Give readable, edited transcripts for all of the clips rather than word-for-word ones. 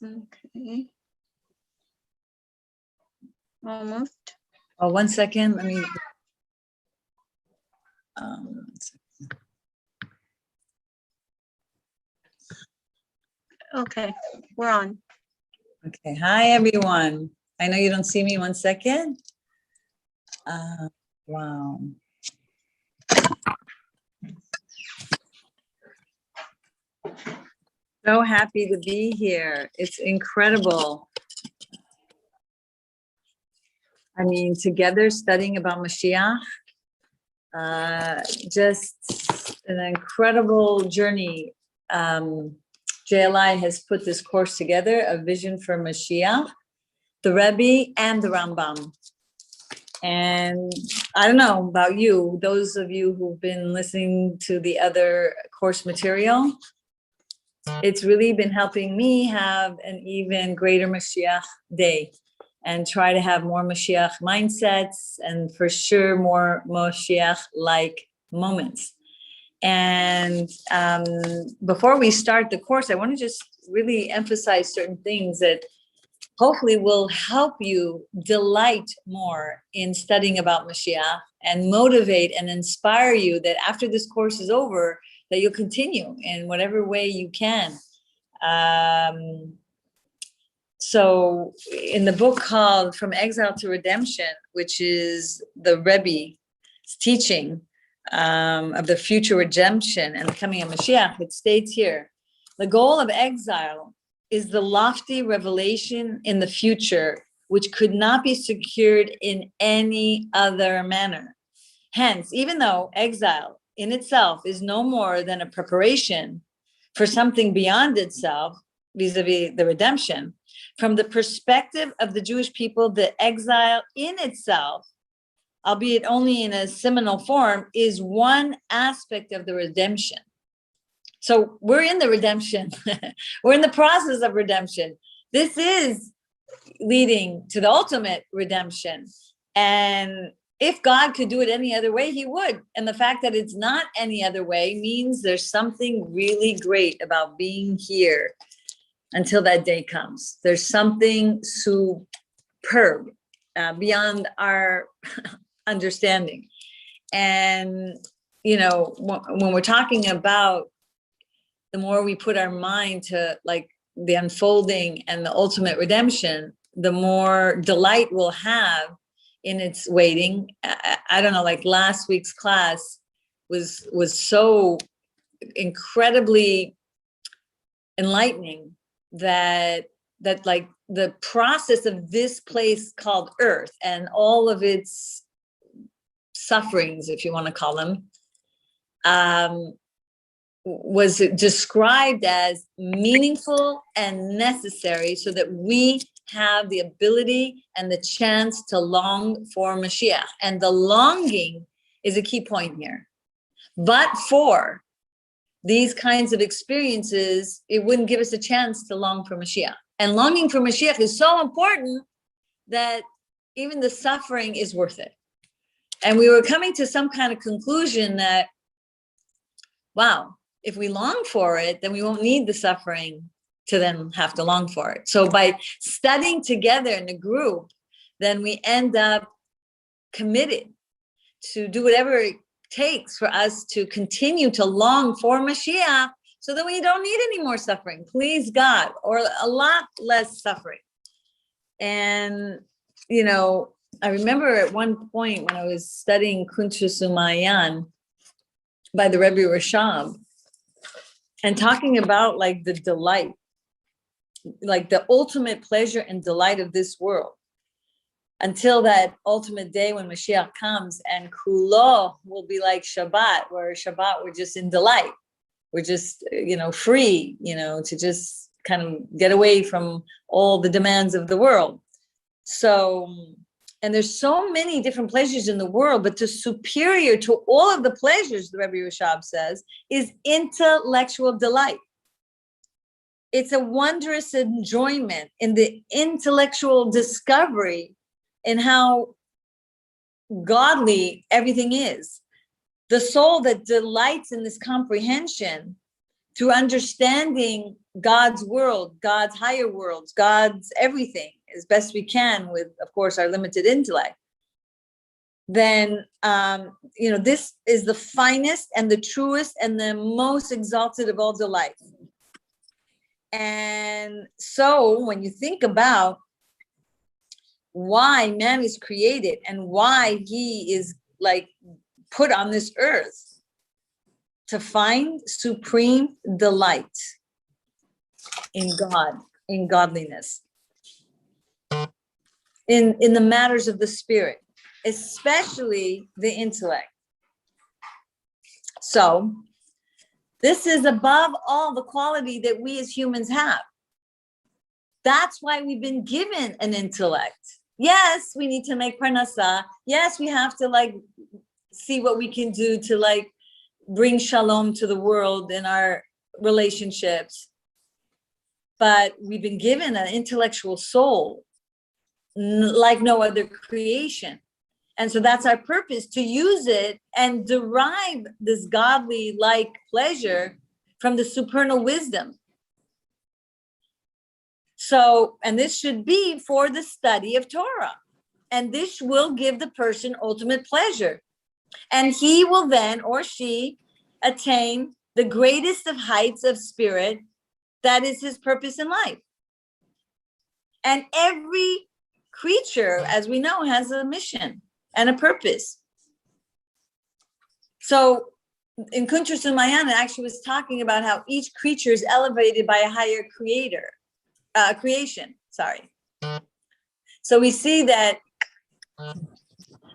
Okay. Almost. Oh, 1 second. Let me. Okay, we're on. Okay. Hi, everyone. I know you don't see me. 1 second. Wow. So happy to be here. It's incredible. I mean, together studying about Moshiach, just an incredible journey. JLI has put this course together, A Vision for Moshiach, the Rebbe and the Rambam. And I don't know about you, those of you who've been listening to the other course material, it's really been helping me have an even greater Moshiach day and try to have more Moshiach mindsets and for sure more Moshiach-like moments. And before we start the course, I want to just really emphasize certain things that hopefully will help you delight more in studying about Moshiach and motivate and inspire you that after this course is over, that you'll continue in whatever way you can. So in the book called From Exile to Redemption, which is the Rebbe's teaching of the future redemption and the coming of Moshiach, it states here, the goal of exile is the lofty revelation in the future, which could not be secured in any other manner. Hence, even though exile in itself is no more than a preparation for something beyond itself, vis-a-vis the redemption, from the perspective of the Jewish people, the exile in itself, albeit only in a seminal form, is one aspect of the redemption. So we're in the redemption. We're in the process of redemption. This is leading to the ultimate redemption. And if God could do it any other way, he would. And the fact that it's not any other way means there's something really great about being here until that day comes. There's something superb beyond our understanding. And, you know, when we're talking about the more we put our mind to like the unfolding and the ultimate redemption, the more delight we'll have in its waiting. I don't know, like last week's class was so incredibly enlightening that like the process of this place called Earth and all of its sufferings, if you want to call them, was described as meaningful and necessary so that we have the ability and the chance to long for Mashiach. And the longing is a key point here. But for these kinds of experiences, it wouldn't give us a chance to long for Mashiach. And longing for Mashiach is so important that even the suffering is worth it. And we were coming to some kind of conclusion that, wow, if we long for it, then we won't need the suffering to then have to long for it. So by studying together in a group, then we end up committed to do whatever it takes for us to continue to long for Mashiach so that we don't need any more suffering, please God, or a lot less suffering. And, you know, I remember at one point when I was studying Kuntrus Umayan by the Rebbe Rashab, and talking about like the delight, like the ultimate pleasure and delight of this world, until that ultimate day when Mashiach comes and Kulo will be like Shabbat, where Shabbat we're just in delight. We're just, you know, free, you know, to just kind of get away from all the demands of the world. So, and there's so many different pleasures in the world, but the superior to all of the pleasures, the Rebbe Rashab says, is intellectual delight. It's a wondrous enjoyment in the intellectual discovery in how godly everything is. The soul that delights in this comprehension through understanding God's world, God's higher worlds, God's everything as best we can with, of course, our limited intellect, then, this is the finest and the truest and the most exalted of all delights. And so when you think about why man is created and why he is put on this earth, to find supreme delight in God, in godliness, in the matters of the spirit, especially the intellect. So this is above all the quality that we as humans have. That's why we've been given an intellect. Yes, we need to make parnasa. Yes, we have to see what we can do to bring shalom to the world in our relationships. But we've been given an intellectual soul like no other creation. And so that's our purpose, to use it and derive this godly-like pleasure from the supernal wisdom. So, and this should be for the study of Torah. And this will give the person ultimate pleasure. And he will then, or she, attain the greatest of heights of spirit. That is his purpose in life. And every creature, as we know, has a mission and a purpose. So in Kuntres and Mayana actually was talking about how each creature is elevated by a higher creation. So we see that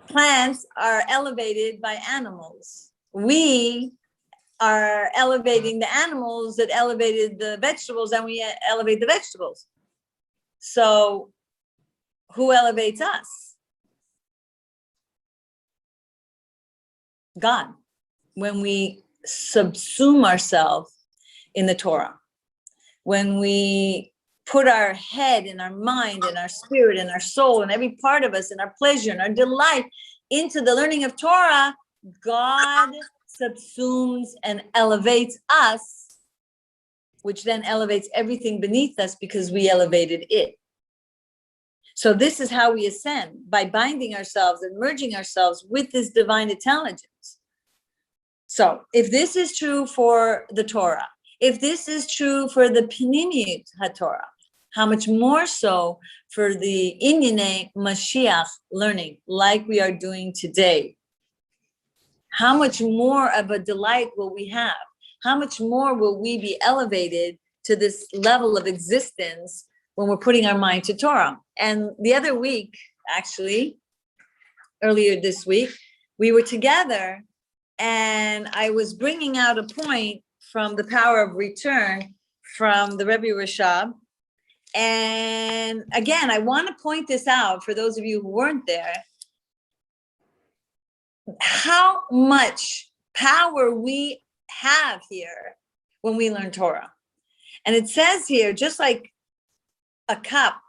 plants are elevated by animals. We are elevating the animals that elevated the vegetables, and we elevate the vegetables. So who elevates us? God. When we subsume ourselves in the Torah, when we put our head and our mind and our spirit and our soul and every part of us and our pleasure and our delight into the learning of Torah, God subsumes and elevates us, which then elevates everything beneath us because we elevated it. So this is how we ascend, by binding ourselves and merging ourselves with this divine intelligence. So if this is true for the Torah, if this is true for the Pnimiyut HaTorah, how much more so for the Inyane Moshiach learning like we are doing today? How much more of a delight will we have? How much more will we be elevated to this level of existence when we're putting our mind to Torah? And the other week, actually, earlier this week, we were together and I was bringing out a point from the Power of Return from the Rebbe Rashab. And again, I want to point this out for those of you who weren't there, how much power we have here when we learn Torah. And it says here, just like a cup,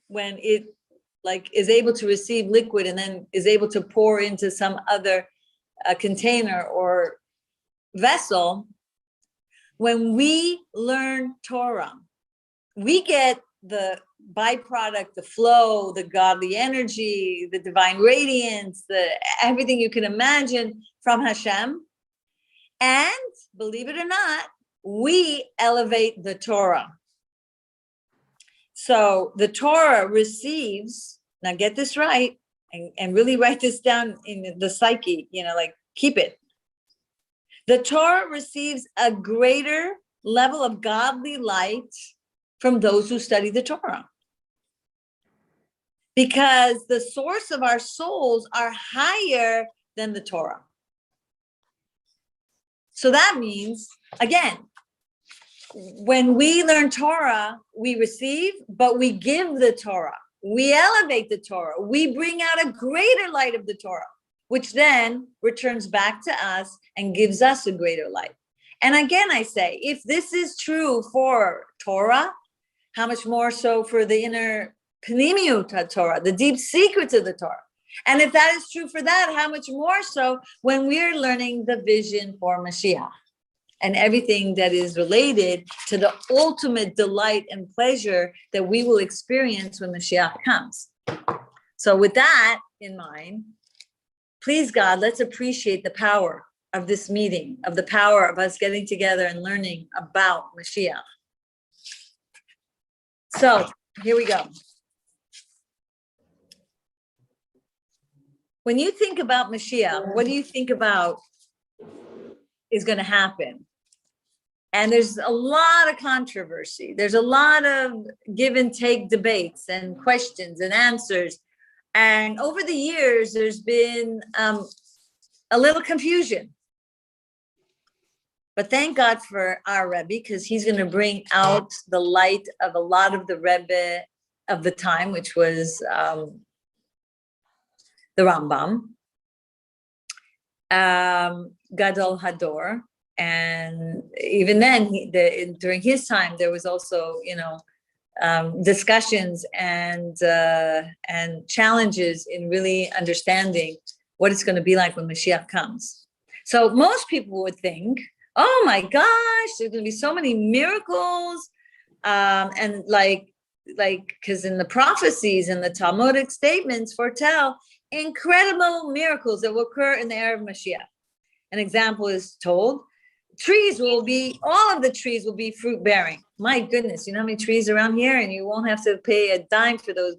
when it is able to receive liquid and then is able to pour into some other container or vessel, when we learn Torah, we get the byproduct, the flow, the godly energy, the divine radiance, everything you can imagine from Hashem. And believe it or not, we elevate the Torah. So the Torah receives, now get this right, and really write this down in the psyche, keep it. The Torah receives a greater level of godly light from those who study the Torah. Because the source of our souls are higher than the Torah. So that means, again, when we learn Torah, we receive, but we give the Torah. We elevate the Torah. We bring out a greater light of the Torah, which then returns back to us and gives us a greater light. And again, I say, if this is true for Torah, how much more so for the inner Pnimiyut Torah, the deep secrets of the Torah. And if that is true for that, how much more so when we're learning the vision for Moshiach. and everything that is related to the ultimate delight and pleasure that we will experience when Moshiach comes. So with that in mind, please God, let's appreciate the power of this meeting, of the power of us getting together and learning about Moshiach. So here we go. When you think about Moshiach, what do you think about is going to happen? And there's a lot of controversy. There's a lot of give and take debates and questions and answers. And over the years, there's been a little confusion. But thank God for our Rebbe, because he's going to bring out the light of a lot of the Rebbe of the time, which was the Rambam, Gadol Hador. And even then, during his time, there was also, discussions and challenges in really understanding what it's going to be like when Mashiach comes. So most people would think, oh my gosh, there's going to be so many miracles, and because in the prophecies and the Talmudic statements foretell incredible miracles that will occur in the era of Mashiach. An example is told. All of the trees will be fruit bearing. My goodness, you know how many trees around here, and you won't have to pay a dime for those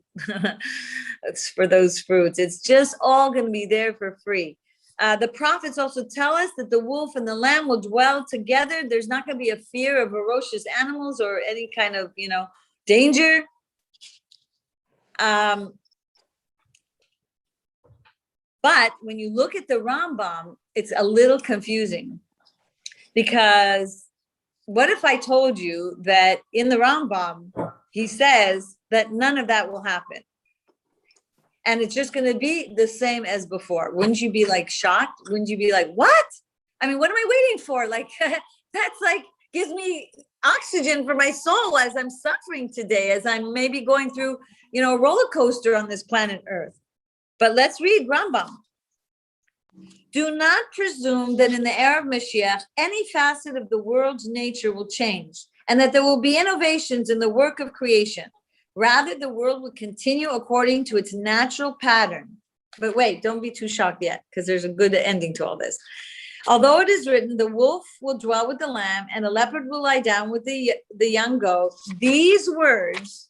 for those fruits. It's just all going to be there for free. The prophets also tell us that the wolf and the lamb will dwell together. There's not going to be a fear of ferocious animals or any kind of, danger. But when you look at the Rambam, it's a little confusing. Because what if I told you that in the Rambam, he says that none of that will happen? And it's just going to be the same as before. Wouldn't you be shocked? Wouldn't you be like, what? I mean, what am I waiting for? That's gives me oxygen for my soul as I'm suffering today, as I'm maybe going through, a roller coaster on this planet Earth. But let's read Rambam. Do not presume that in the era of Moshiach, any facet of the world's nature will change and that there will be innovations in the work of creation. Rather, the world will continue according to its natural pattern. But wait, don't be too shocked yet, because there's a good ending to all this. Although it is written, the wolf will dwell with the lamb and the leopard will lie down with the young goat. These words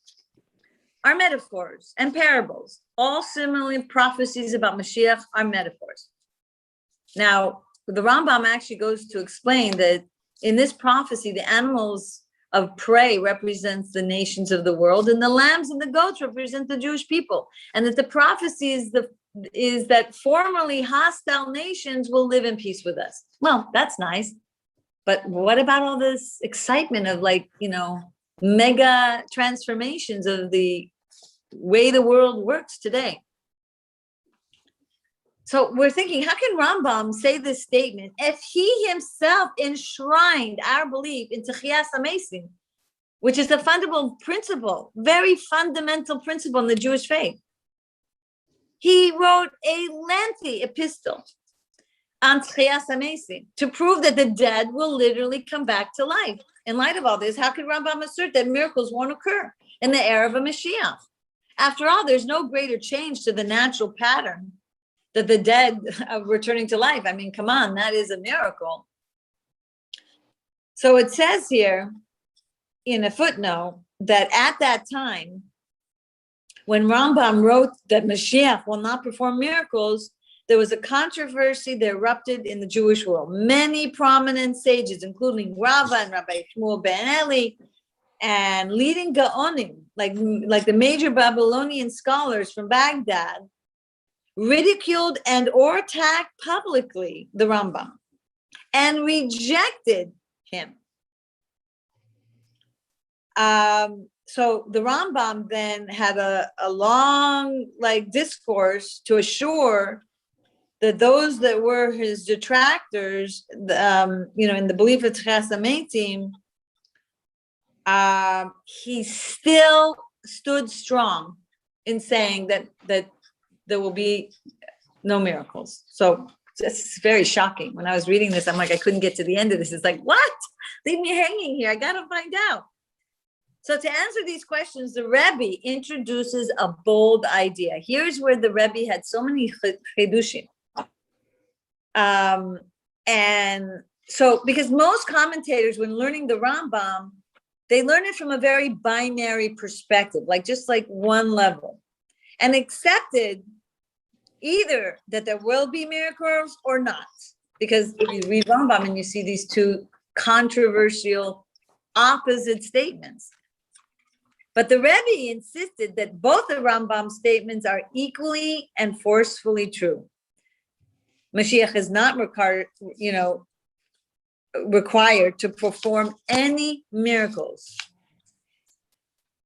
are metaphors and parables. All similar prophecies about Mashiach are metaphors. Now, the Rambam actually goes to explain that in this prophecy, the animals of prey represents the nations of the world, and the lambs and the goats represent the Jewish people, and that the prophecy is that formerly hostile nations will live in peace with us. Well, that's nice, but what about all this excitement of mega transformations of the way the world works today? So we're thinking, how can Rambam say this statement if he himself enshrined our belief into Chiyas HaMesim, which is a fundamental principle, very fundamental principle in the Jewish faith? He wrote a lengthy epistle on Chiyas HaMesim to prove that the dead will literally come back to life. In light of all this, how can Rambam assert that miracles won't occur in the era of a Mashiach? After all, there's no greater change to the natural pattern that the dead are returning to life. I mean, come on, that is a miracle. So it says here in a footnote that at that time, when Rambam wrote that Moshiach will not perform miracles, there was a controversy that erupted in the Jewish world. Many prominent sages, including Rava and Rabbi Shmuel ben Eli, and leading Gaonim, like the major Babylonian scholars from Baghdad, ridiculed and or attacked publicly the Rambam and rejected him. So the Rambam then had a long discourse to assure that those that were his detractors, in the belief of Chiyas HaMesim, he still stood strong in saying that there will be no miracles. So It's very shocking. When I was reading this, I'm like, I couldn't get to the end of this. It's like, what? Leave me hanging here. I got to find out. So to answer these questions, the Rebbe introduces a bold idea. Here's where the Rebbe had so many chidushim. And so, because most commentators, when learning the Rambam, they learn it from a very binary perspective, just like one level, and accepted either that there will be miracles or not. Because you read Rambam and you see these two controversial opposite statements. But the Rebbe insisted that both the Rambam statements are equally and forcefully true. Moshiach is not required to perform any miracles.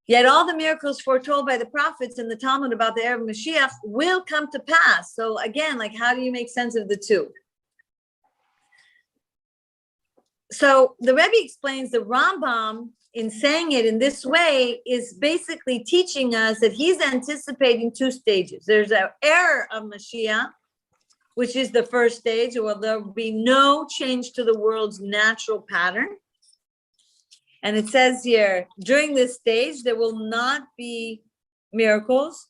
Yet all the miracles foretold by the prophets in the Talmud about the Erev Moshiach will come to pass. So again, how do you make sense of the two? So the Rebbe explains the Rambam, in saying it in this way, is basically teaching us that he's anticipating two stages. There's an era of Mashiach, which is the first stage, where there will be no change to the world's natural pattern. And it says here, during this stage, there will not be miracles.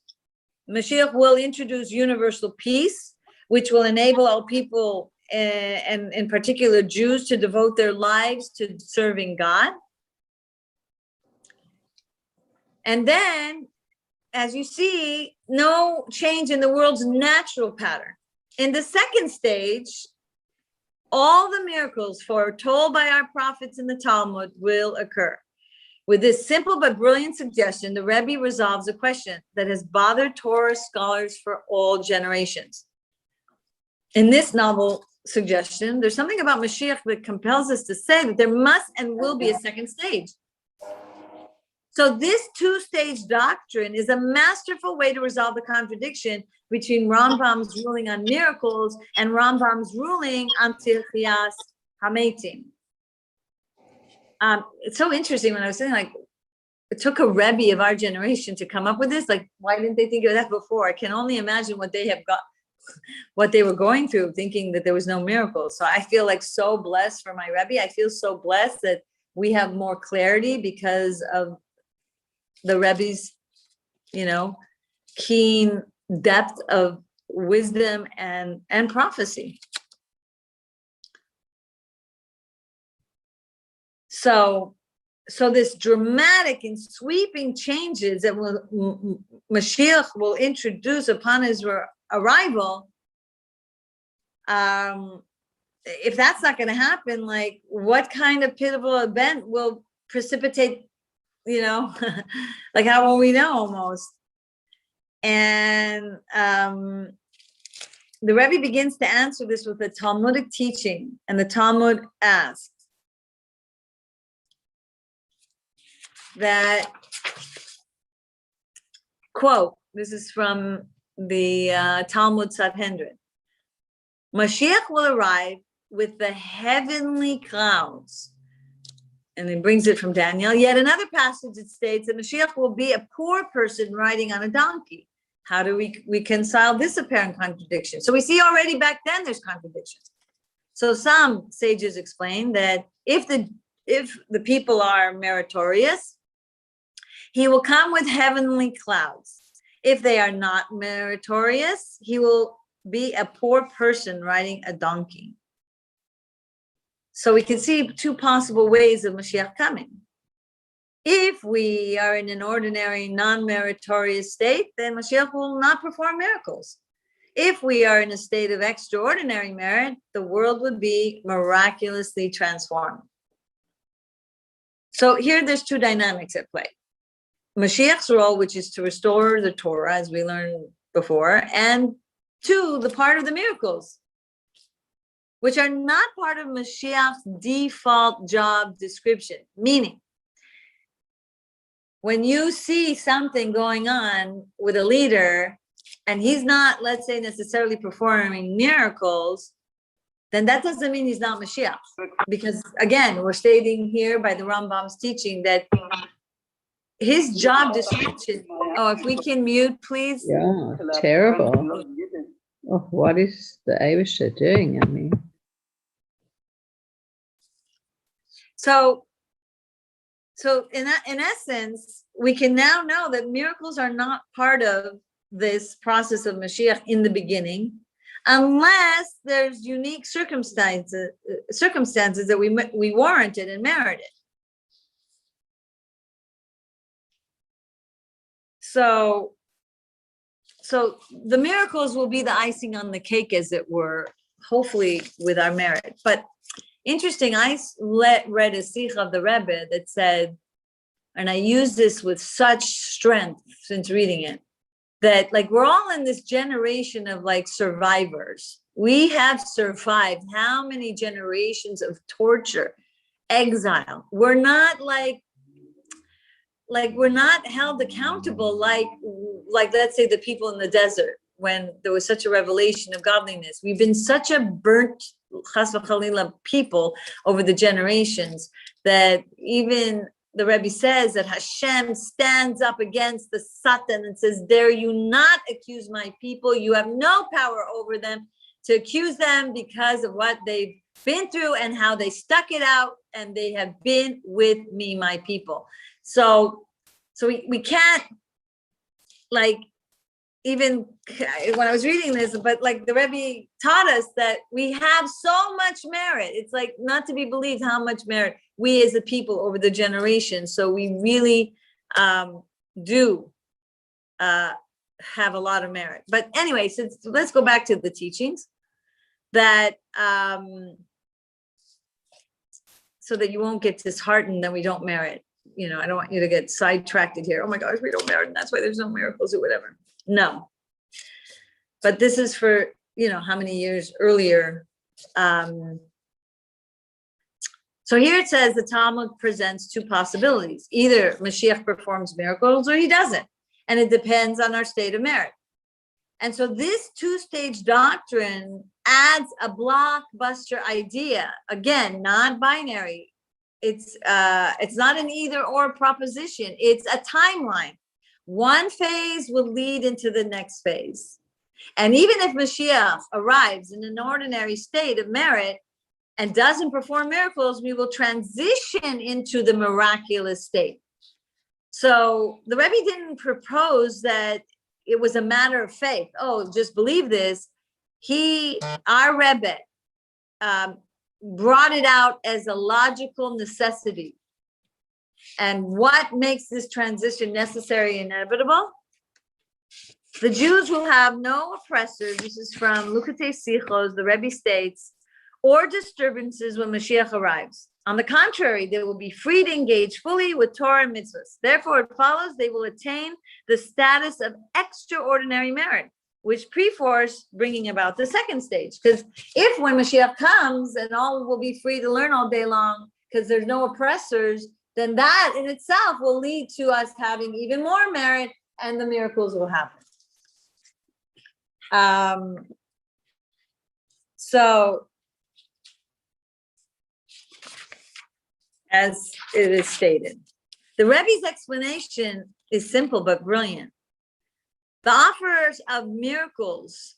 Mashiach will introduce universal peace, which will enable all people, and in particular Jews, to devote their lives to serving God. And then, as you see, no change in the world's natural pattern. In the second stage, all the miracles foretold by our prophets in the Talmud will occur. With this simple but brilliant suggestion, the Rebbe resolves a question that has bothered Torah scholars for all generations. In this novel suggestion, there's something about Mashiach that compels us to say that there must and will be a second stage. So this two-stage doctrine is a masterful way to resolve the contradiction between Rambam's ruling on miracles and Rambam's ruling on Tirchias Hametim. It's so interesting when I was saying, it took a Rebbe of our generation to come up with this. Why didn't they think of that before? I can only imagine what they were going through, thinking that there was no miracles. So I feel so blessed for my Rebbe. I feel so blessed that we have more clarity because of the Rebbe's, keen depth of wisdom and prophecy. So this dramatic and sweeping changes that Mashiach will introduce upon his arrival, if that's not going to happen, what kind of pivotal event will precipitate, how will we know almost? And the Rebbe begins to answer this with a Talmudic teaching, and the Talmud asks that, quote, this is from the Talmud Sanhedrin, Moshiach will arrive with the heavenly clouds. And it brings it from Daniel. Yet another passage, it states that Mashiach will be a poor person riding on a donkey. How do we reconcile this apparent contradiction? So we see already back then there's contradictions. So some sages explain that if the people are meritorious, he will come with heavenly clouds. If they are not meritorious, he will be a poor person riding a donkey. So we can see two possible ways of Mashiach coming. If we are in an ordinary, non-meritorious state, then Mashiach will not perform miracles. If we are in a state of extraordinary merit, the world would be miraculously transformed. So here there's two dynamics at play. Mashiach's role, which is to restore the Torah, as we learned before, and two, the part of the miracles, which are not part of Mashiach's default job description. Meaning, when you see something going on with a leader and he's not, let's say, necessarily performing miracles, then that doesn't mean he's not Mashiach. Because again, we're stating here by the Rambam's teaching that his job description, if we can mute, please. Yeah, terrible. Oh, what is the Eibusher doing? I mean, So in essence, we can now know that miracles are not part of this process of Mashiach in the beginning, unless there's unique circumstances that we warranted and merited. So the miracles will be the icing on the cake, as it were, hopefully with our merit. But interesting, I read a sikh of the Rebbe that said, and I use this with such strength since reading it, that like we're all in this generation of like survivors. We have survived how many generations of torture, exile. We're not like we're not held accountable like let's say the people in the desert when there was such a revelation of godliness. We've been such a burnt chas v'chalila people over the generations that even the Rebbe says that Hashem stands up against the Satan and says, dare you not accuse my people. You have no power over them to accuse them because of what they've been through and how they stuck it out, and they have been with me, my people. So we can't, like, even when I was reading this, but like the Rebbe taught us that we have so much merit. It's like not to be believed how much merit we as a people over the generations. So we really do have a lot of merit. But anyway, so let's go back to the teachings that so that you won't get disheartened that we don't merit. You know, I don't want you to get sidetracked here. Oh my gosh, we don't merit, and that's why there's no miracles or whatever. No. But this is for, you know, how many years earlier. So here it says the Talmud presents two possibilities. Either Mashiach performs miracles or he doesn't. And it depends on our state of merit. And so this two-stage doctrine adds a blockbuster idea. Again, not binary. It's not an either or proposition. It's a timeline. One phase will lead into the next phase. And even if Moshiach arrives in an ordinary state of merit and doesn't perform miracles, we will transition into the miraculous state. So the Rebbe didn't propose that it was a matter of faith. Oh, just believe this. Our Rebbe, brought it out as a logical necessity. And what makes this transition necessary and inevitable? The Jews will have no oppressors. This is from Lukatei Sichos, the Rebbe states, or disturbances when Mashiach arrives. On the contrary, they will be free to engage fully with Torah and mitzvahs. Therefore, it follows they will attain the status of extraordinary merit, which perforce bringing about the second stage. Because if when Mashiach comes and all will be free to learn all day long because there's no oppressors, then that in itself will lead to us having even more merit and the miracles will happen. So, as it is stated, the Rebbe's explanation is simple but brilliant. The offers of miracles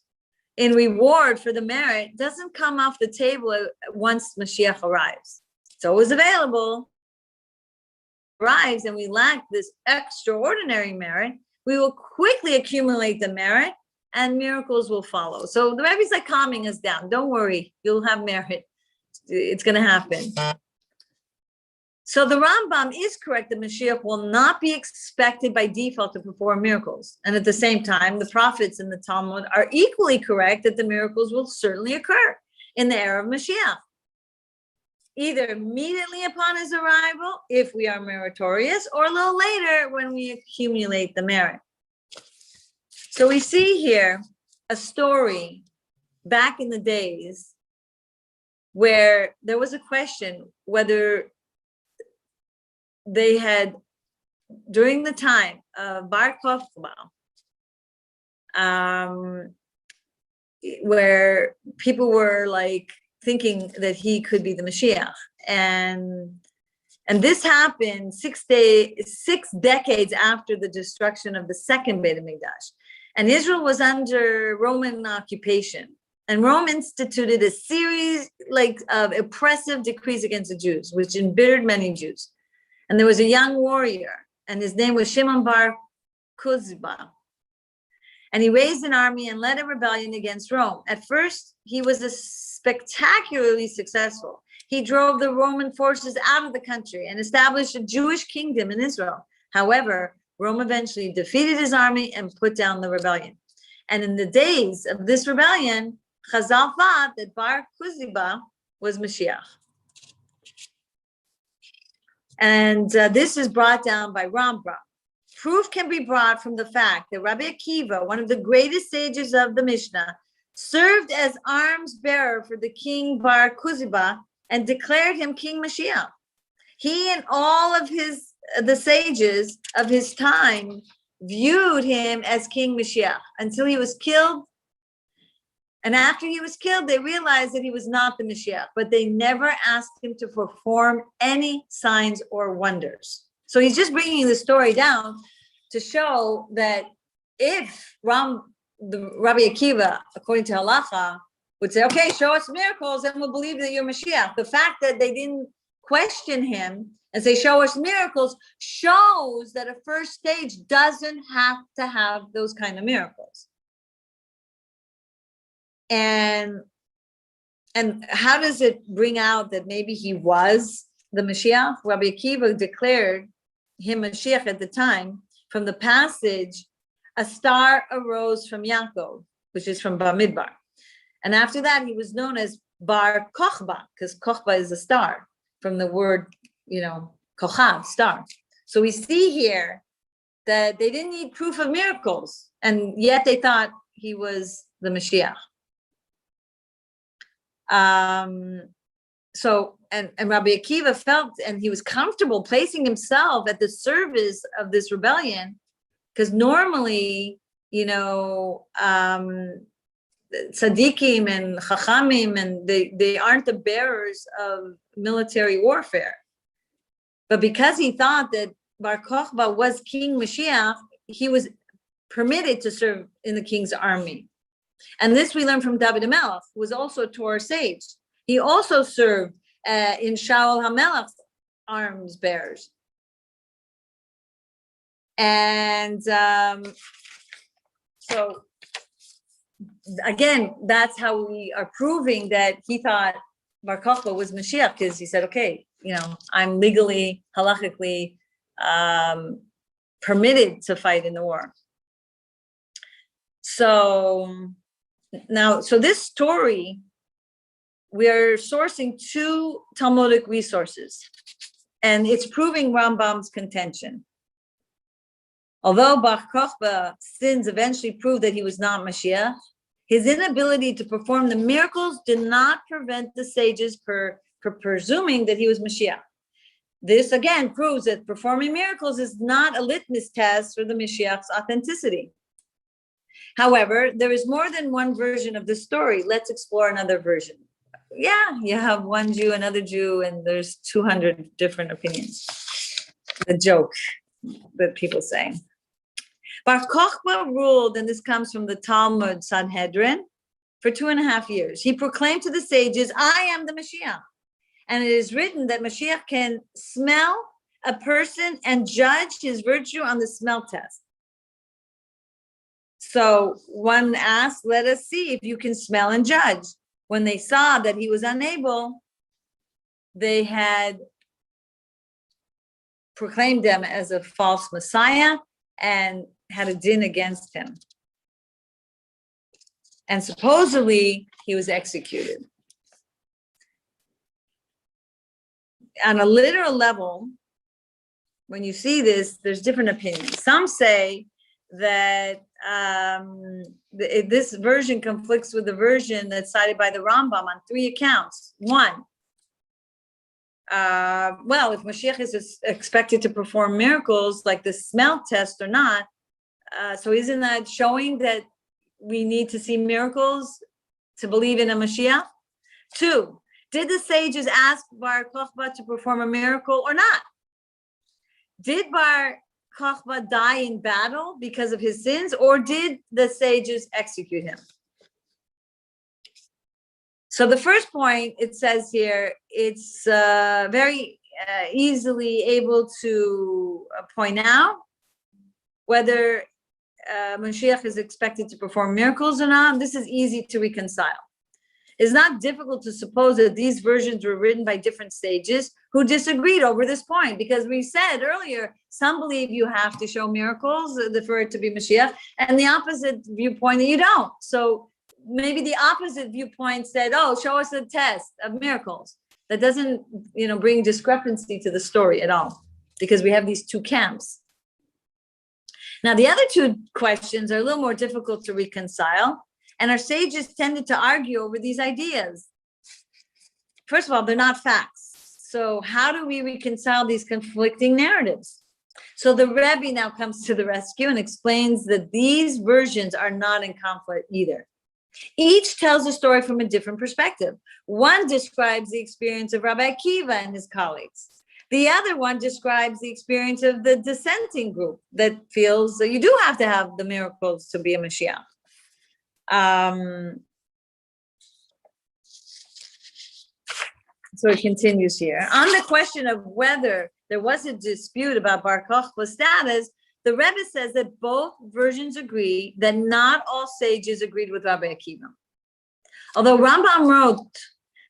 in reward for the merit doesn't come off the table once Mashiach arrives. It's always available. Arrives and we lack this extraordinary merit, we will quickly accumulate the merit and miracles will follow. So the Rebbe's like calming us down. Don't worry, you'll have merit. It's going to happen. So the Rambam is correct that Mashiach will not be expected by default to perform miracles. And at the same time, the prophets in the Talmud are equally correct that the miracles will certainly occur in the era of Mashiach. Either immediately upon his arrival, if we are meritorious, or a little later when we accumulate the merit. So we see here a story back in the days where there was a question whether they had, during the time of Bar Kokhba, where people were like thinking that he could be the Mashiach. And this happened 6 decades after the destruction of the second Beit HaMikdash. And Israel was under Roman occupation. And Rome instituted a series of oppressive decrees against the Jews, which embittered many Jews. And there was a young warrior, and his name was Shimon bar Kuzba. And he raised an army and led a rebellion against Rome. At first, he was spectacularly successful. He drove the Roman forces out of the country and established a Jewish kingdom in Israel. However, Rome eventually defeated his army and put down the rebellion. And in the days of this rebellion, Chazal thought that Bar Kuzba was Moshiach. And this is brought down by Rambam. Proof can be brought from the fact that Rabbi Akiva, one of the greatest sages of the Mishnah, served as arms bearer for the king Bar Kuzba and declared him King Mashiach. He and all of the sages of his time viewed him as King Mashiach until he was killed. And after he was killed, they realized that he was not the Mashiach, but they never asked him to perform any signs or wonders. So he's just bringing the story down to show that if Rabbi Akiva, according to halacha, would say, okay, show us miracles and we'll believe that you're Mashiach. The fact that they didn't question him and say, show us miracles, shows that a first stage doesn't have to have those kind of miracles. And how does it bring out that maybe he was the Mashiach? Rabbi Akiva declared him Mashiach at the time. From the passage, a star arose from Yaakov, which is from Bamidbar. And after that, he was known as Bar Kochba, because Kochba is a star, from the word, Kochav, star. So we see here that they didn't need proof of miracles, and yet they thought he was the Mashiach. And Rabbi Akiva felt, and he was comfortable placing himself at the service of this rebellion, because normally, tzaddikim and chachamim, and they aren't the bearers of military warfare. But because he thought that Bar Kochba was King Mashiach, he was permitted to serve in the king's army. And this we learn from David HaMelech, who was also a Torah sage. He also served in Shaul HaMelech's arms bearers. And so again, that's how we are proving that he thought Bar Kochba was Mashiach, because he said, okay, I'm legally, halachically permitted to fight in the war. So this story, we are sourcing two Talmudic resources, and it's proving Rambam's contention. Although Bar Kochba's sins eventually proved that he was not Mashiach, his inability to perform the miracles did not prevent the sages for presuming that he was Mashiach. This again proves that performing miracles is not a litmus test for the Mashiach's authenticity. However, there is more than one version of the story. Let's explore another version. Yeah, you have one Jew, another Jew, and there's 200 different opinions. The joke that people say. Bar Kochba ruled, and this comes from the Talmud Sanhedrin, for 2.5 years. He proclaimed to the sages, I am the Mashiach. And it is written that Mashiach can smell a person and judge his virtue on the smell test. So one asked, let us see if you can smell and judge. When they saw that he was unable, they had proclaimed him as a false Messiah and had a din against him. And supposedly he was executed. On a literal level, when you see this, there's different opinions. Some say that this version conflicts with the version that's cited by the Rambam on 3 accounts. One, if Moshiach is expected to perform miracles like the smell test or not, so isn't that showing that we need to see miracles to believe in a Mashiach? 2, did the sages ask Bar Kochba to perform a miracle or not? Did Bar Kochba die in battle because of his sins, or did the sages execute him? So the first point, it says here, it's very easily able to point out whether Moshiach is expected to perform miracles or not. This is easy to reconcile. It's not difficult to suppose that these versions were written by different sages who disagreed over this point, because we said earlier, some believe you have to show miracles for it to be Moshiach, and the opposite viewpoint that you don't. So maybe the opposite viewpoint said, oh, show us a test of miracles. That doesn't, bring discrepancy to the story at all, because we have these two camps. Now, the other two questions are a little more difficult to reconcile, and our sages tended to argue over these ideas. First of all, they're not facts. So how do we reconcile these conflicting narratives? So the Rebbe now comes to the rescue and explains that these versions are not in conflict either. Each tells a story from a different perspective. One describes the experience of Rabbi Akiva and his colleagues. The other one describes the experience of the dissenting group that feels that you do have to have the miracles to be a Mashiach. So it continues here. On the question of whether there was a dispute about Bar Kochba's status, the Rebbe says that both versions agree that not all sages agreed with Rabbi Akiva. Although Rambam wrote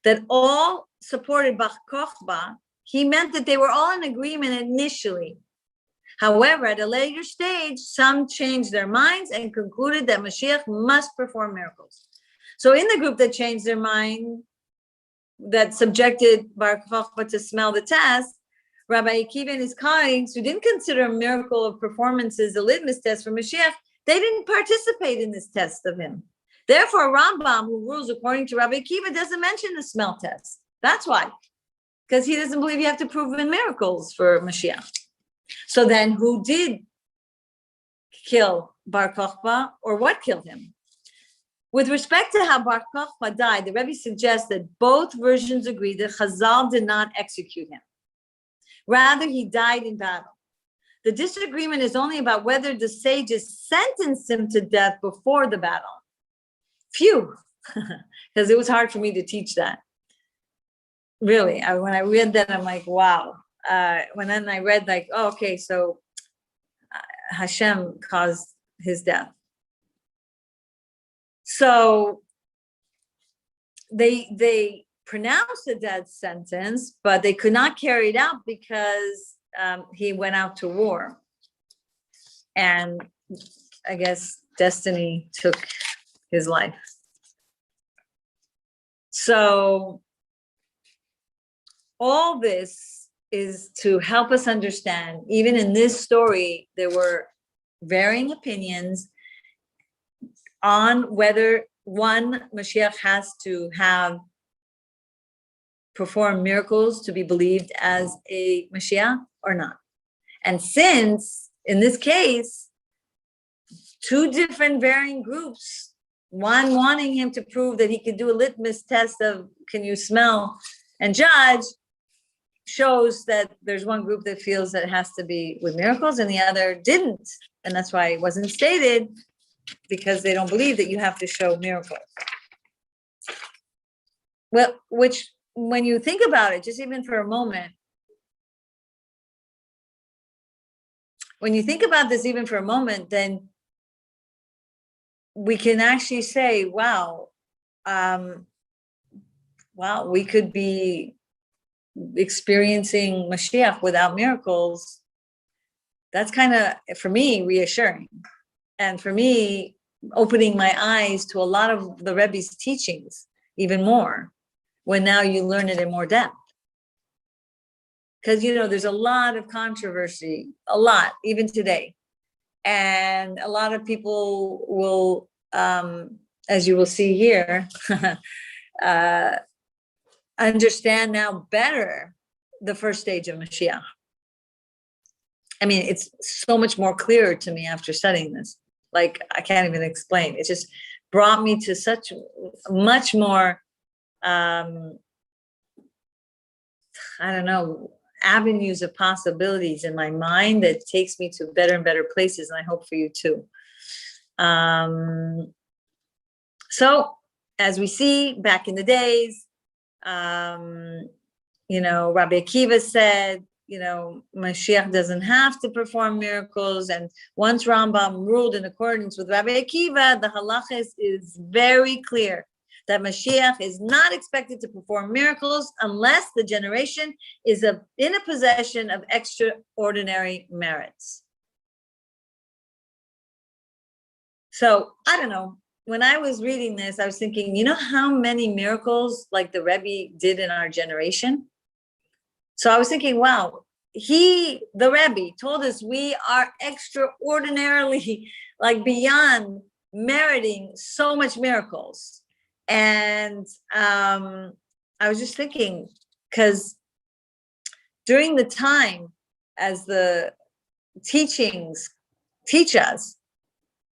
that all supported Bar Kochba, he meant that they were all in agreement initially. However, at a later stage, some changed their minds and concluded that Moshiach must perform miracles. So in the group that changed their mind, that subjected Bar Kochba to smell the test, Rabbi Akiva and his colleagues, who didn't consider a miracle of performances a litmus test for Moshiach, they didn't participate in this test of him. Therefore, Rambam, who rules according to Rabbi Akiva, doesn't mention the smell test. That's why. Because he doesn't believe you have to prove in miracles for Moshiach. So then who did kill Bar Kochba, or what killed him? With respect to how Bar Kochba died, the Rebbe suggests that both versions agree that Chazal did not execute him. Rather, he died in battle. The disagreement is only about whether the sages sentenced him to death before the battle. Phew, because it was hard for me to teach that. Really, when I read that, I'm like, wow. When then I read like, oh, okay, so Hashem caused his death. So they pronounced a death sentence, but they could not carry it out because he went out to war. And I guess destiny took his life. So all this is to help us understand, even in this story, there were varying opinions on whether one Moshiach has to have performed miracles to be believed as a Moshiach or not. And since, in this case, two different varying groups, one wanting him to prove that he could do a litmus test of can you smell and judge, shows that there's one group that feels that it has to be with miracles and the other didn't. And that's why it wasn't stated, because they don't believe that you have to show miracles. Well, which when you think about it, just even for a moment, when you think about this even for a moment, then we can actually say, wow, we could be experiencing Mashiach without miracles. That's kind of, for me, reassuring. And for me, opening my eyes to a lot of the Rebbe's teachings even more, when now you learn it in more depth. Because, there's a lot of controversy, a lot, even today. And a lot of people will, as you will see here, understand now better the first stage of Mashiach. I mean, it's so much more clearer to me after studying this. Like, I can't even explain. It just brought me to such much more, I don't know, avenues of possibilities in my mind that takes me to better and better places, and I hope for you too. So as we see back in the days, Rabbi Akiva said, Moshiach doesn't have to perform miracles. And once Rambam ruled in accordance with Rabbi Akiva, the halachas is very clear that Moshiach is not expected to perform miracles unless the generation is in a possession of extraordinary merits. So I don't know. When I was reading this, I was thinking, how many miracles like the Rebbe did in our generation? So I was thinking, wow, the Rebbe told us we are extraordinarily, like beyond meriting so much miracles. And I was just thinking, because during the time as the teachings teach us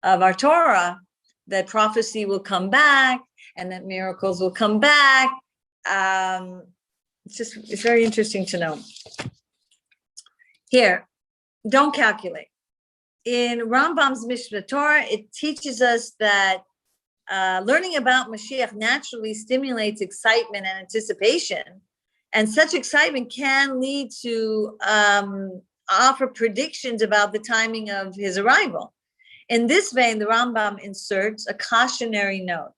of our Torah, that prophecy will come back and that miracles will come back. It's very interesting to know. Here, don't calculate. In Rambam's Mishnah Torah, it teaches us that learning about Moshiach naturally stimulates excitement and anticipation. And such excitement can lead to offer predictions about the timing of his arrival. In this vein, the Rambam inserts a cautionary note.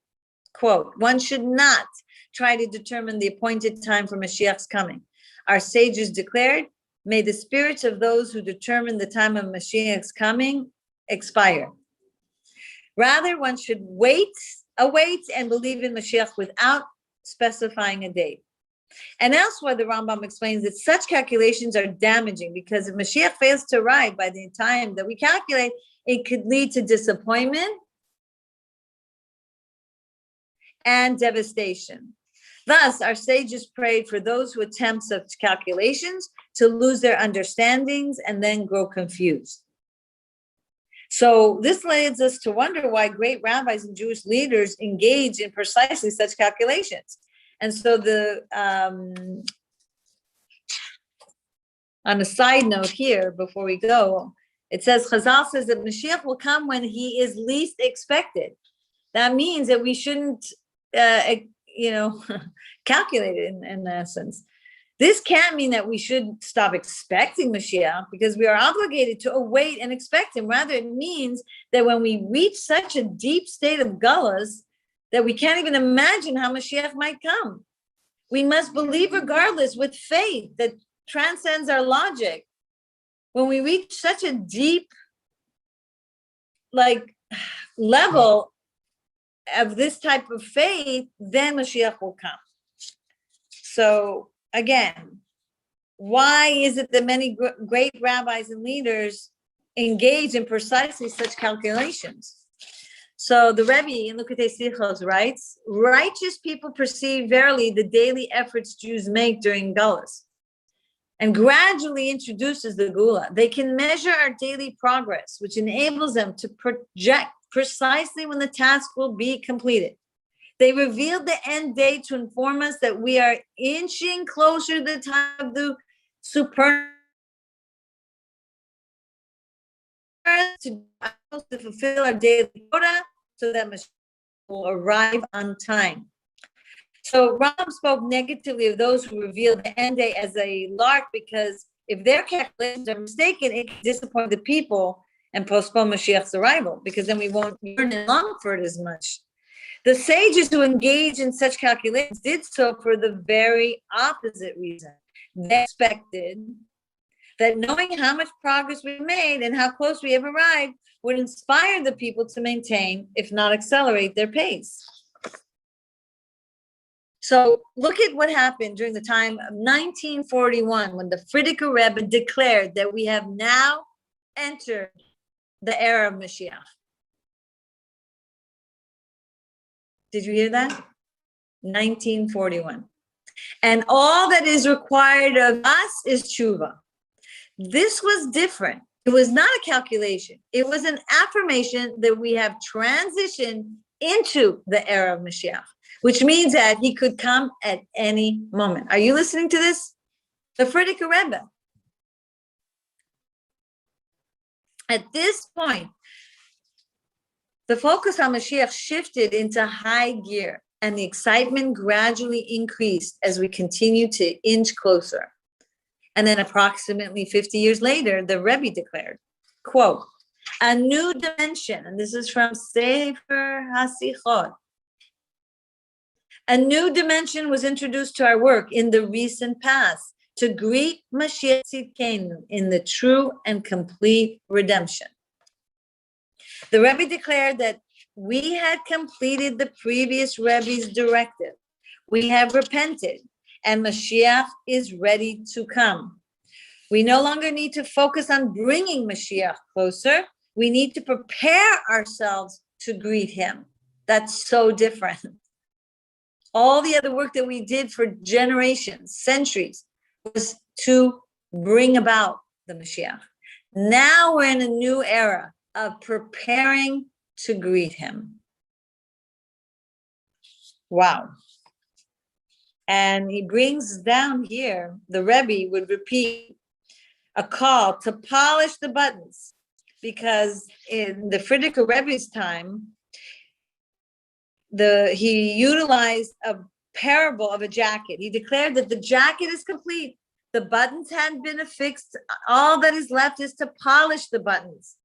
Quote, one should not try to determine the appointed time for Mashiach's coming. Our sages declared, may the spirits of those who determine the time of Mashiach's coming expire. Rather, one should await and believe in Mashiach without specifying a date. And elsewhere, the Rambam explains that such calculations are damaging because if Mashiach fails to arrive by the time that we calculate, it could lead to disappointment and devastation. Thus, our sages prayed for those who attempt such calculations to lose their understandings and then grow confused. So this leads us to wonder why great rabbis and Jewish leaders engage in precisely such calculations. And so on a side note here, before we go, it says, Chazal says that Mashiach will come when he is least expected. That means that we shouldn't, calculate it in essence. This can't mean that we should stop expecting Mashiach because we are obligated to await and expect him. Rather, it means that when we reach such a deep state of gullus that we can't even imagine how Mashiach might come. We must believe regardless with faith that transcends our logic. When we reach such a deep, level of this type of faith, then Mashiach will come. So again, why is it that many great rabbis and leaders engage in precisely such calculations? So the Rebbe in Lukatei Sichos writes, righteous people perceive verily the daily efforts Jews make during Gullus and gradually introduces the Gula. They can measure our daily progress, which enables them to project precisely when the task will be completed. They revealed the end date to inform us that we are inching closer to the time of the supernal to fulfill our daily quota so that Mashiach will arrive on time. So Ram spoke negatively of those who reveal the end date as a lark because if their calculations are mistaken, it can disappoint the people and postpone Mashiach's arrival because then we won't yearn and long for it as much. The sages who engage in such calculations did so for the very opposite reason. They expected that knowing how much progress we made and how close we have arrived would inspire the people to maintain, if not accelerate, their pace. So look at what happened during the time of 1941 when the Frierdiker Rebbe declared that we have now entered the era of Moshiach. Did you hear that? 1941. And all that is required of us is tshuva. This was different. It was not a calculation. It was an affirmation that we have transitioned into the era of Moshiach, which means that he could come at any moment. Are you listening to this? the Frierdiker Rebbe. At this point, the focus on Moshiach shifted into high gear, and the excitement gradually increased as we continued to inch closer. And then approximately 50 years later, the Rebbe declared, quote, a new dimension, and this is from Sefer HaSichot, a new dimension was introduced to our work in the recent past to greet Mashiach Tzidkenu in the true and complete redemption. The Rebbe declared that we had completed the previous Rebbe's directive. We have repented, and Mashiach is ready to come. We no longer need to focus on bringing Mashiach closer. We need to prepare ourselves to greet him. That's so different. All the other work that we did for generations, centuries, was to bring about the Mashiach. Now we're in a new era of preparing to greet him. Wow. And he brings down here, the Rebbe would repeat a call to polish the buttons, because in the Frierdiker Rebbe's time, he utilized a parable of a jacket. He declared that the jacket is complete. The buttons hadn't been affixed. All that is left is to polish the buttons.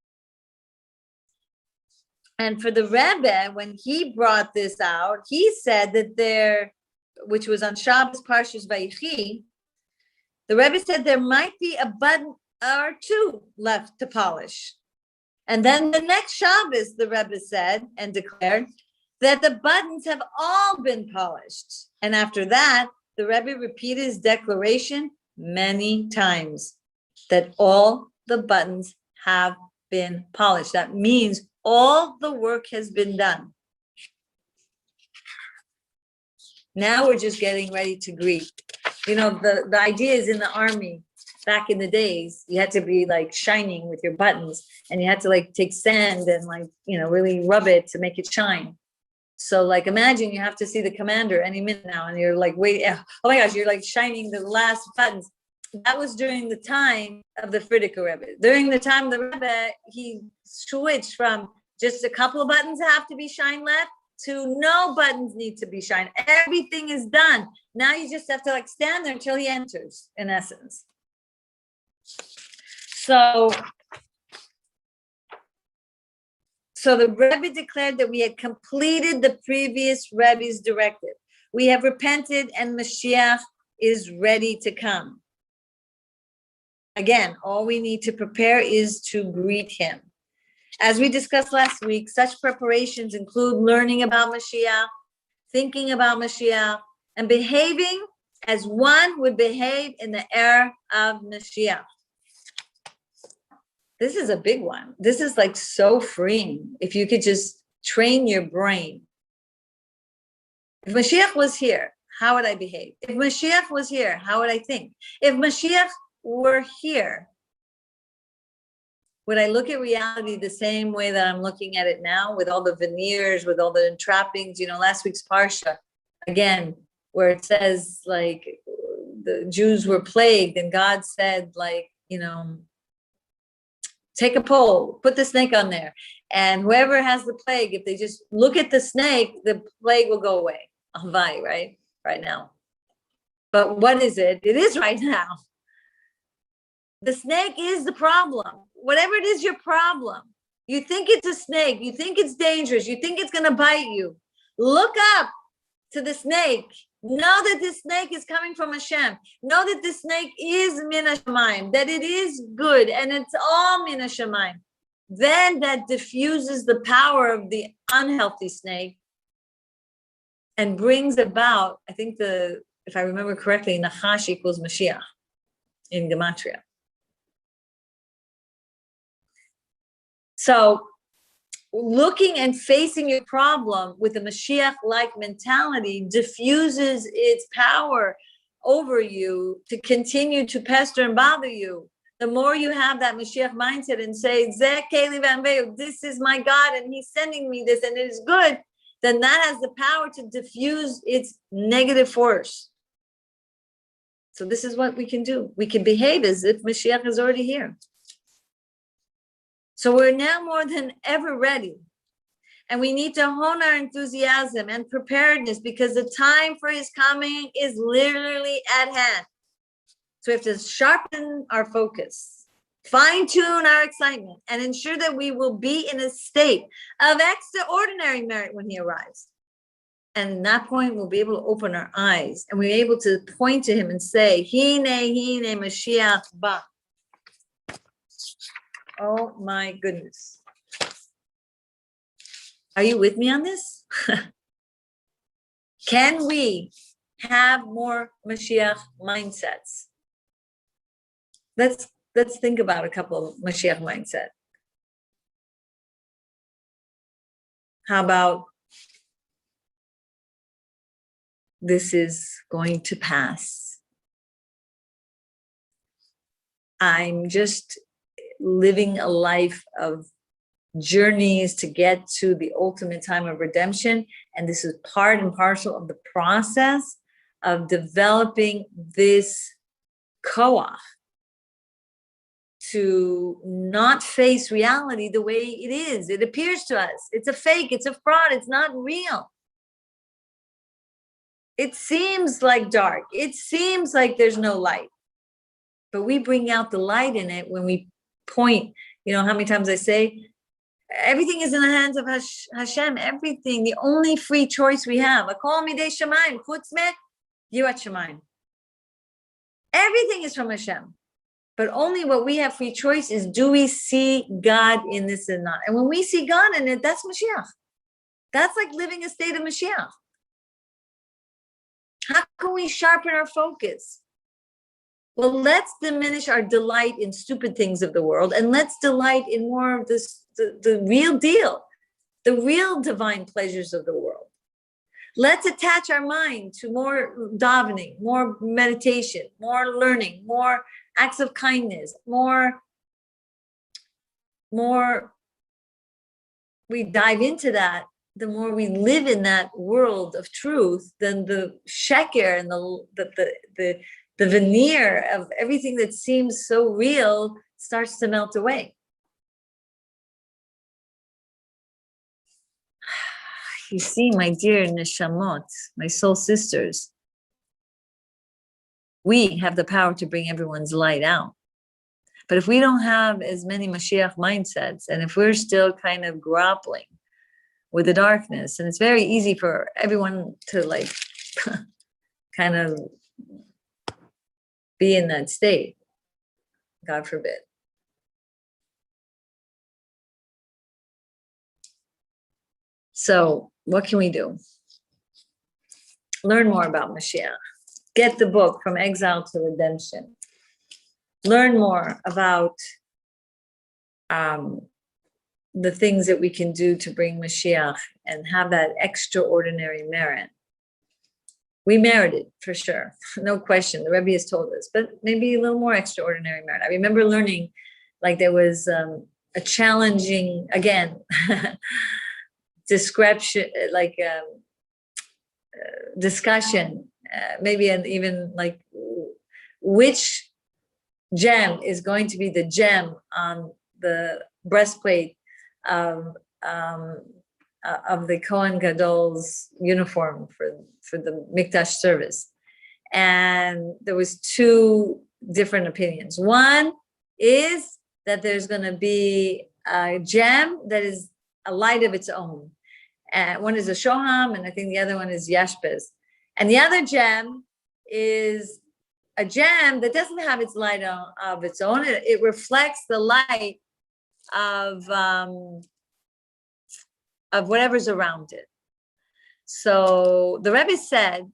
And for the Rebbe, when he brought this out, he said that which was on Shabbos Parshas Vayechi, the Rebbe said there might be a button or two left to polish. And then the next Shabbos, the Rebbe said and declared that the buttons have all been polished. And after that, the Rebbe repeated his declaration many times that all the buttons have been polished. That means all the work has been done. Now we're just getting ready to greet. You know, the idea is in the army, back in the days, you had to be like shining with your buttons, and you had to like take sand and like, you know, really rub it to make it shine. So like, imagine you have to see the commander any minute now, and you're like, wait, oh my gosh, you're like shining the last buttons. That was during the time of the Frierdiker Rebbe. During the time of the Rebbe, he switched from just a couple of buttons have to be shine left to no buttons need to be shine. Everything is done. Now you just have to like stand there until he enters, in essence. So the Rebbe declared that we had completed the previous Rebbe's directive. We have repented, and Mashiach is ready to come. Again, all we need to prepare is to greet him. As we discussed last week, such preparations include learning about Mashiach, thinking about Mashiach, and behaving as one would behave in the era of Mashiach. This is a big one. This is like so freeing. If you could just train your brain. If Mashiach was here, how would I behave? If Mashiach was here, how would I think? If Mashiach were here, would I look at reality the same way that I'm looking at it now, with all the veneers, with all the entrappings? You know, last week's Parsha, again, where it says like the Jews were plagued, and God said like, you know, take a pole, put the snake on there, and whoever has the plague, if they just look at the snake, the plague will go away. Right now. But what is it? It is right now. The snake is the problem. Whatever it is your problem, you think it's a snake, you think it's dangerous, you think it's going to bite you. Look up to the snake. Know that this snake is coming from Hashem. Know that this snake is min hashamayim, that it is good, and it's all min hashamayim. Then that diffuses the power of the unhealthy snake and brings about, I think if I remember correctly, Nachash equals Mashiach in Gematria. So looking and facing your problem with a Mashiach-like mentality diffuses its power over you to continue to pester and bother you. The more you have that Mashiach mindset and say, this is my God and he's sending me this and it is good, then that has the power to diffuse its negative force. So this is what we can do. We can behave as if Mashiach is already here. So we're now more than ever ready. And we need to hone our enthusiasm and preparedness because the time for his coming is literally at hand. So we have to sharpen our focus, fine-tune our excitement, and ensure that we will be in a state of extraordinary merit when he arrives. And at that point, we'll be able to open our eyes and we're able to point to him and say, Hine, Hine, Mashiach ba. Oh my goodness. Are you with me on this? Can we have more Mashiach mindsets? Let's think about a couple of Mashiach mindset. How about this is going to pass? I'm just living a life of journeys to get to the ultimate time of redemption. And this is part and parcel of the process of developing this koach to not face reality the way it is. It appears to us. It's a fake, it's a fraud, it's not real. It seems like dark. It seems like there's no light. But we bring out the light in it when we point. You know how many times I say, everything is in the hands of Hashem. Everything, the only free choice we have. Akol midei shamayim, chutz me yirat shamayim. Everything is from Hashem. But only what we have free choice is, do we see God in this or not? And when we see God in it, that's Moshiach. That's like living a state of Moshiach. How can we sharpen our focus? Well, let's diminish our delight in stupid things of the world and let's delight in more of this, the real deal, the real divine pleasures of the world. Let's attach our mind to more davening, more meditation, more learning, more acts of kindness, more we dive into that, the more we live in that world of truth, then the sheker and the veneer of everything that seems so real starts to melt away. You see, my dear neshamot, my soul sisters, we have the power to bring everyone's light out. But if we don't have as many Mashiach mindsets, and if we're still kind of grappling with the darkness, and it's very easy for everyone to like kind of be in that state, God forbid. So what can we do? Learn more about Moshiach. Get the book From Exile to Redemption. Learn more about the things that we can do to bring Moshiach and have that extraordinary merit. We merit it for sure, no question. The Rebbe has told us, but maybe a little more extraordinary merit. I remember learning, like there was a challenging, again, description, like discussion, maybe and even like which gem is going to be the gem on the breastplate of the Kohen Gadol's uniform for the Mikdash service. And there was two different opinions. One is that there's going to be a gem that is a light of its own. And one is a Shoham, and I think the other one is Yashbez. And the other gem is a gem that doesn't have its light of its own. It reflects the light of whatever's around it. So the Rebbe said,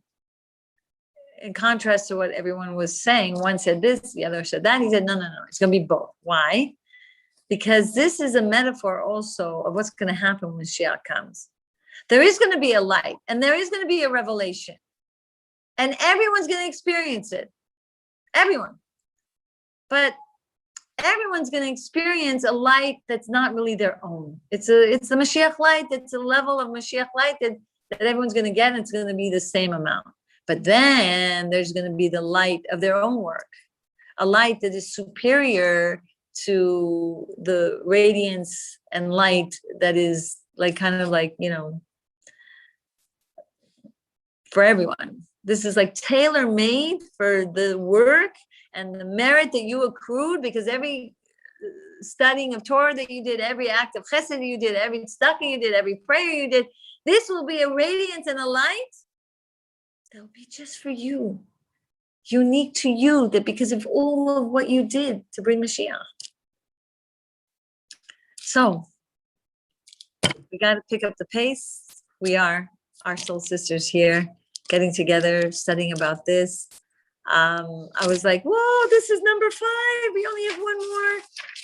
in contrast to what everyone was saying, one said this, the other said that. He said, no, it's going to be both. Why? Because this is a metaphor also of what's going to happen when Mashiach comes. There is going to be a light, and there is going to be a revelation, and everyone's going to experience it. Everyone. But everyone's going to experience a light that's not really their own. It's the Mashiach light. It's a level of Mashiach light that everyone's going to get, and it's going to be the same amount. But then there's going to be the light of their own work, a light that is superior to the radiance and light that is like kind of like, for everyone. This is like tailor-made for the work and the merit that you accrued, because every studying of Torah that you did, every act of chesed you did, every tzedakah you did, every prayer you did, this will be a radiance and a light that will be just for you, unique to you, that because of all of what you did to bring Mashiach. So we got to pick up the pace. We are, our soul sisters here, getting together, studying about this. I was like, whoa, this is number 5. We only have one more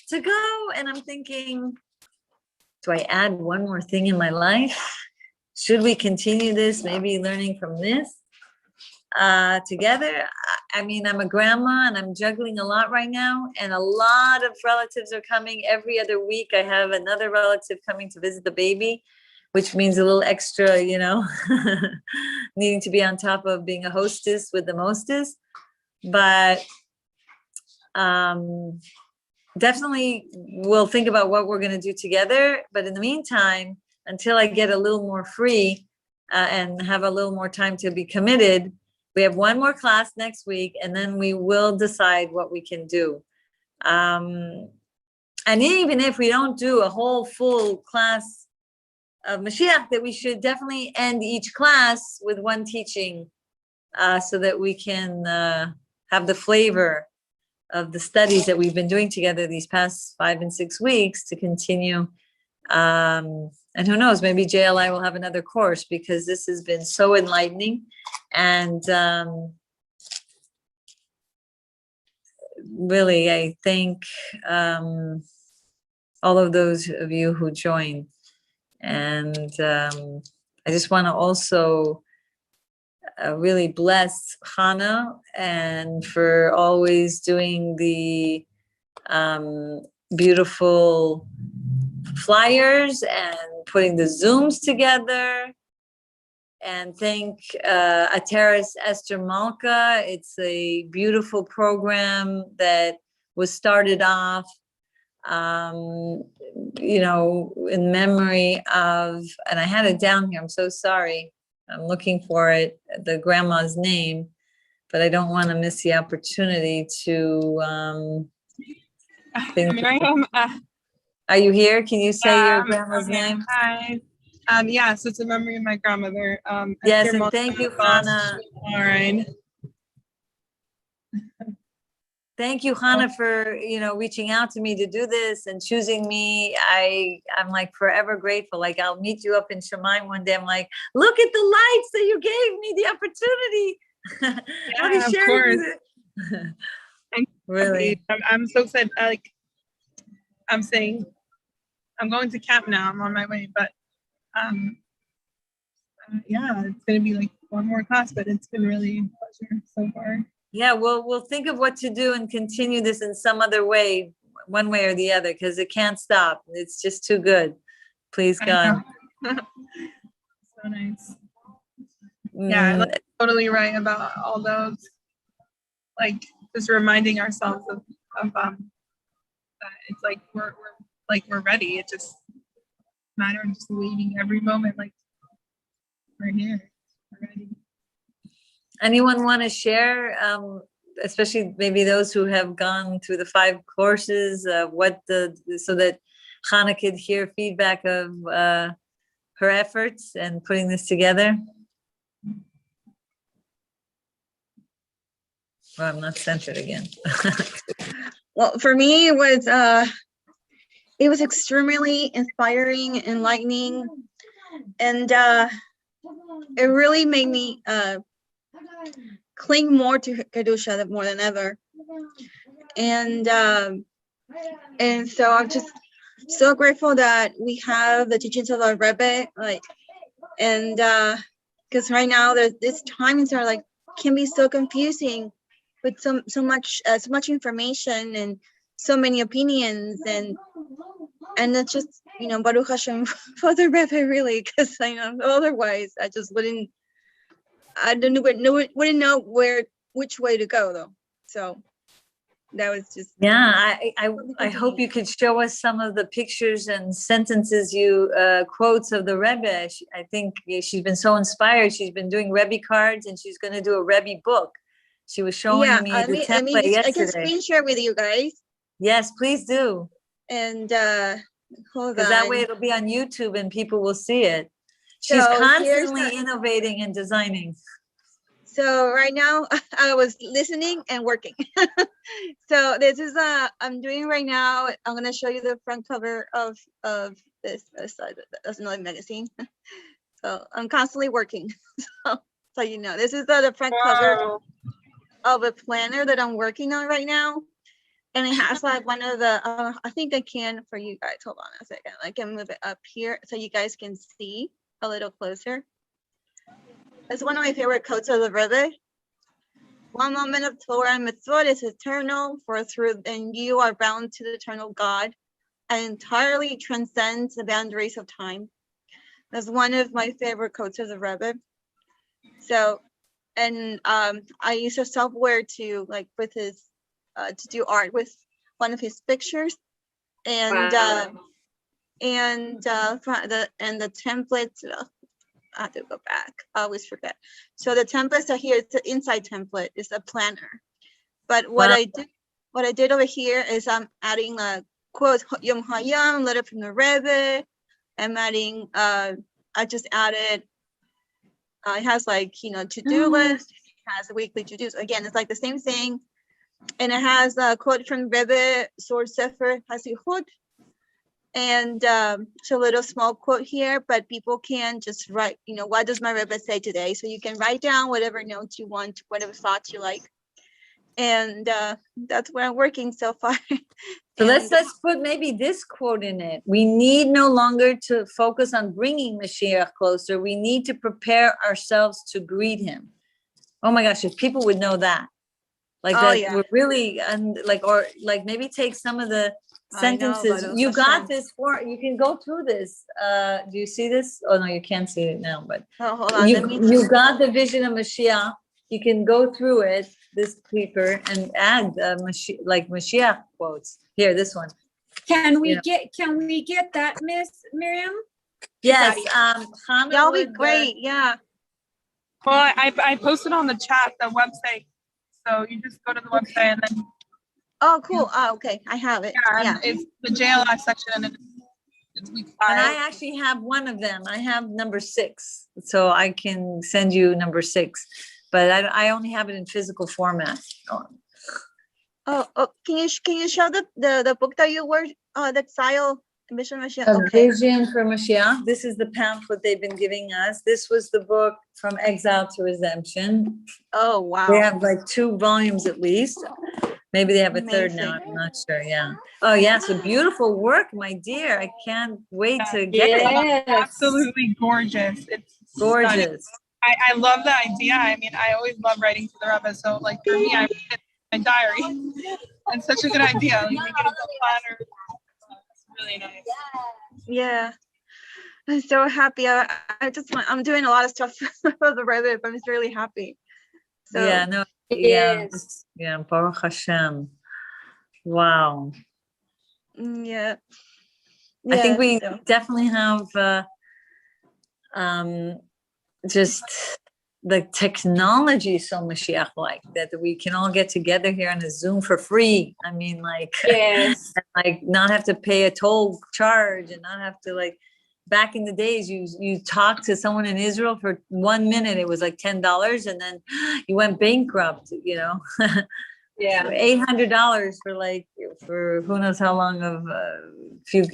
to go. And I'm thinking, do I add one more thing in my life? Should we continue this, maybe learning from this together? I mean, I'm a grandma and I'm juggling a lot right now, and a lot of relatives are coming. Every other week I have another relative coming to visit the baby, which means a little extra, needing to be on top of being a hostess with the mostess. But definitely we'll think about what we're going to do together. But in the meantime, until I get a little more free and have a little more time to be committed, we have one more class next week, and then we will decide what we can do. And even if we don't do a whole full class of Mashiach, that we should definitely end each class with one teaching so that we can have the flavor of the studies that we've been doing together these past 5 and 6 weeks to continue. And who knows, maybe JLI will have another course, because this has been so enlightening. And really, I thank all of those of you who joined. And I just want to also really bless Hannah, and for always doing the beautiful flyers and putting the Zooms together. And thank Ateres, Esther, Malka. It's a beautiful program that was started off, in memory of, and I had it down here, I'm so sorry, I'm looking for it, the grandma's name, but I don't want to miss the opportunity to Are you here? Can you say your grandma's name? Hi. So it's in memory of my grandmother. Yes, Esther, and thank you, Malka, Hannah. All right. Thank you, Hannah, for reaching out to me to do this and choosing me. I'm like forever grateful. Like, I'll meet you up in Shemaim one day. I'm like, look at the lights that you gave me the opportunity. I'll be sharing it. Really, I'm so excited. I'm saying, I'm going to camp now. I'm on my way, but it's gonna be like one more class, but it's been really a pleasure so far. Yeah, we'll think of what to do and continue this in some other way, one way or the other, because it can't stop. It's just too good. Please, God. So nice. Yeah, totally right about all those. Like, just reminding ourselves of that it's like we're ready. It just matter of just waiting every moment. Like, we're here. We're ready. Anyone want to share, especially maybe those who have gone through the 5 courses, so that Hannah could hear feedback of her efforts and putting this together? Well, I'm not centered again. Well, for me, it was extremely inspiring, enlightening, and it really made me cling more to Kedusha more than ever. And so I'm just so grateful that we have the teachings of our Rebbe, and because right now these times are like can be so confusing with so much information and so many opinions, and it's just Baruch Hashem for the Rebbe, really, because I know otherwise I just wouldn't I don't know, wouldn't know which way to go though. So that was just I hope you could show us some of the pictures and sentences quotes of the Rebbe. I think she's been so inspired. She's been doing Rebbe cards, and she's going to do a Rebbe book. She was showing me the template yesterday. I can screen share with you guys. Yes, please do. And hold on. Because that way it'll be on YouTube and people will see it. She's constantly innovating and designing. So right now I was listening and working. So this is I'm doing right now. I'm going to show you the front cover of this. That's another magazine. So I'm constantly working. So you know, this is the front cover of a planner that I'm working on right now. And it has like one of the, I think I can for you guys. Hold on a second. I can move it up here so you guys can see a little closer. It's one of my favorite quotes of the Rebbe. One moment of Torah and mitzvot is eternal, for through and you are bound to the eternal God and entirely transcends the boundaries of time. That's one of my favorite quotes of the Rebbe. So, and I use a software to like with his to do art with one of his pictures, and the templates. I have to go back. I always forget. So the templates are here. It's the inside template. It's a planner. But what I did over here is I'm adding a quote Yom Hayam, letter from the Rebbe. I'm adding. I just added. It has like to-do list. It has weekly to-dos. Again, it's like the same thing. And it has a quote from Rebbe Sor Sefer Hasihut. And so a little small quote here, but people can just write, what does my Rebbe say today? So you can write down whatever notes you want, whatever thoughts you like. And that's where I'm working so far. So let's put maybe this quote in it. We need no longer to focus on bringing Moshiach closer. We need to prepare ourselves to greet him. Oh my gosh, if people would know that. Like that, yeah. We're really, and or maybe take some of the sentences. You got this you can go through this. Do you see this? Oh no, you can't see it now, but hold on. You got the vision of Mashiach. You can go through it, this paper, and add Mashiach quotes. Here, this one. Can we get that, Miss Miriam? Yes. That'll be great. Yeah. Well, I posted on the chat, the website. So you just go to the website and then. Oh, cool. Oh, okay. I have it. Yeah. It's the JLS section and it's week 5. And I actually have one of them. I have number 6. So I can send you number 6, but I only have it in physical format. Oh, can you show the book that you were, that style? Vision Mashiach. Okay. Vision for Mashiach. This is the pamphlet they've been giving us. This was the book From Exile to Redemption. Oh, wow. They have like 2 volumes at least. Maybe they have a third now. I'm not sure. Yeah. Oh, yeah. So beautiful work, my dear. I can't wait to get it. Absolutely gorgeous. It's gorgeous. Stunning. I love the idea. I mean, I always love writing to the Rebbe. So like for me, I write it in my diary. It's such a good idea. Like, make it into a planner. Really nice. Yeah, I'm so happy. I'm doing a lot of stuff for the Rebbe, but I'm just really happy. So Baruch Hashem. Wow. Yeah. I think we definitely have just the technology so Mashiach-like that we can all get together here on a Zoom for free. I mean, yes. and not have to pay a toll charge and not have to back in the days, you talked to someone in Israel for 1 minute, it was like $10 and then you went bankrupt, Yeah. $800 for who knows how long of few,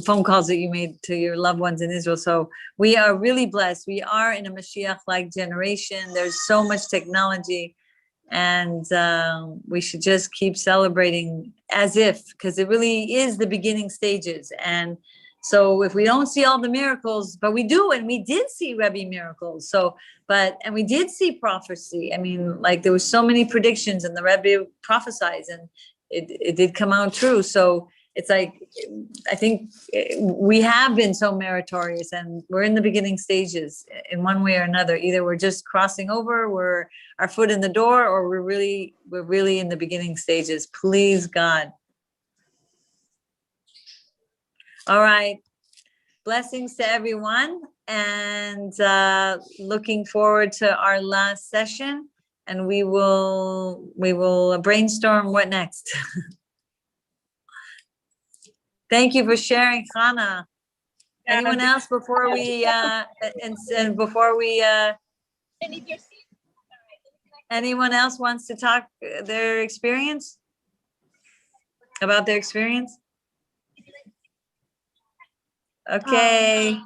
phone calls that you made to your loved ones in Israel. So we are really blessed. We are in a Mashiach-like generation. There's so much technology, and we should just keep celebrating because it really is the beginning stages. And so if we don't see all the miracles, but we do, and we did see Rebbe miracles. And we did see prophecy. I mean, there was so many predictions and the Rebbe prophesied and it did come out true. So it's like, I think we have been so meritorious, and we're in the beginning stages in one way or another. Either we're just crossing over, we're our foot in the door, or we're really in the beginning stages. Please God. All right. Blessings to everyone, and looking forward to our last session, and we will brainstorm what next. Thank you for sharing, Hannah. Anyone else before we and before we anyone else wants to talk their experience about their experience? Okay.